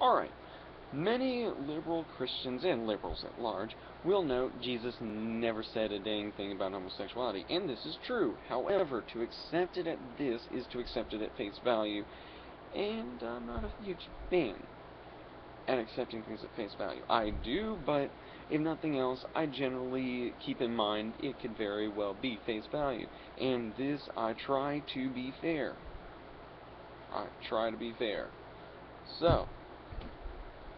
Alright, many liberal Christians and liberals at large will note Jesus never said a dang thing about homosexuality, and this is true. However, to accept it at this is to accept it at face value, and I'm not a huge fan at accepting things at face value. I do, but if nothing else, I generally keep in mind it could very well be face value, and this I try to be fair. So,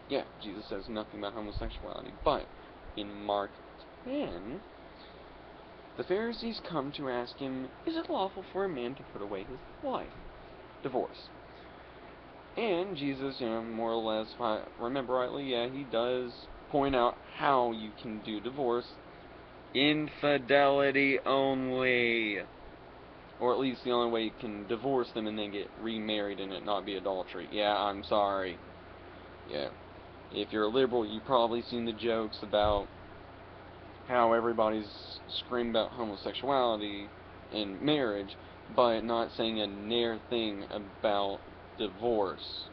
yeah, Jesus says nothing about homosexuality, but in Mark 10, the Pharisees come to ask him, is it lawful for a man to put away his wife? Divorce. And Jesus, more or less, if I remember rightly, yeah, he does point out how you can do divorce. Infidelity only. Or at least the only way you can divorce them and then get remarried and it not be adultery. Yeah, I'm sorry. Yeah. If you're a liberal, you've probably seen the jokes about how everybody's screaming about homosexuality in marriage, but not saying a near thing about divorce.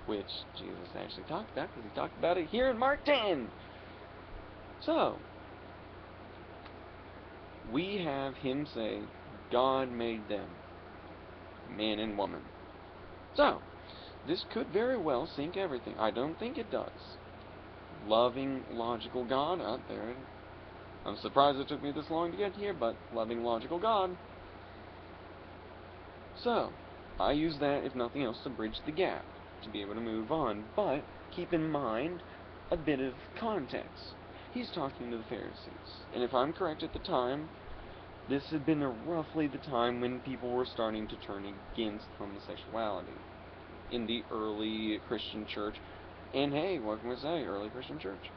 Which Jesus actually talked about, because he talked about it here in Mark 10. So, we have him say, God made them, man and woman. So, this could very well sink everything. I don't think it does. Loving, logical God out there. I'm surprised it took me this long to get here, but loving, logical God. So, I use that, if nothing else, to bridge the gap, to be able to move on. But, keep in mind a bit of context. He's talking to the Pharisees. And if I'm correct at the time, this had been roughly the time when people were starting to turn against homosexuality in the early Christian church. And hey, what can we say? Early Christian church.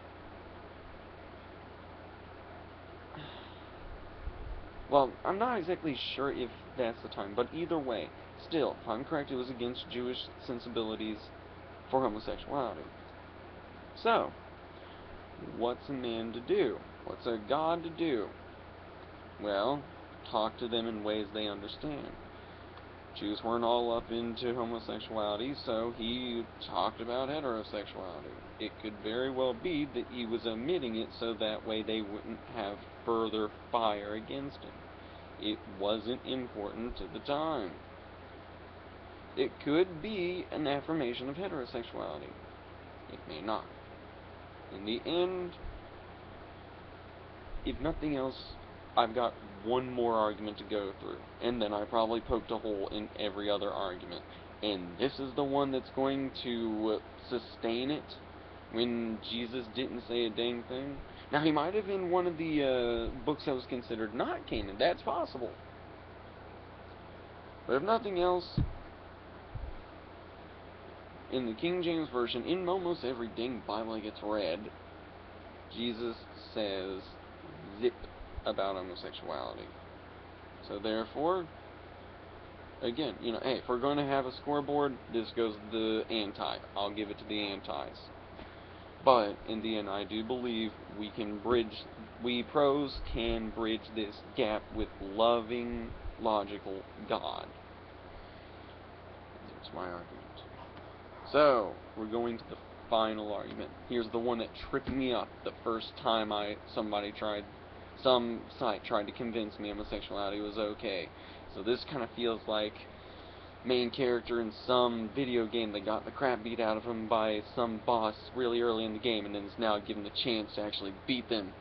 Well, I'm not exactly sure if that's the time, but either way, still, if I'm correct, it was against Jewish sensibilities for homosexuality. So, what's a man to do? What's a God to do? Well, talk to them in ways they understand. Jews weren't all up into homosexuality, so he talked about heterosexuality. It could very well be that he was omitting it so that way they wouldn't have further fire against him. It wasn't important at the time. It could be an affirmation of heterosexuality. It may not. In the end, if nothing else, I've got one more argument to go through, and then I probably poked a hole in every other argument. And this is the one that's going to sustain it when Jesus didn't say a dang thing. Now, he might have in one of the books that was considered not canon. That's possible. But if nothing else, in the King James Version, in almost every dang Bible that gets read, Jesus says zip about homosexuality. So therefore, again, hey, if we're going to have a scoreboard, this goes to the anti. I'll give it to the antis. But in the end, I do believe we pros can bridge this gap with loving, logical God. That's my argument. So, we're going to the final argument. Here's the one that tripped me up the first time some site tried to convince me homosexuality was okay. So this kind of feels like main character in some video game that got the crap beat out of him by some boss really early in the game and then is now given the chance to actually beat them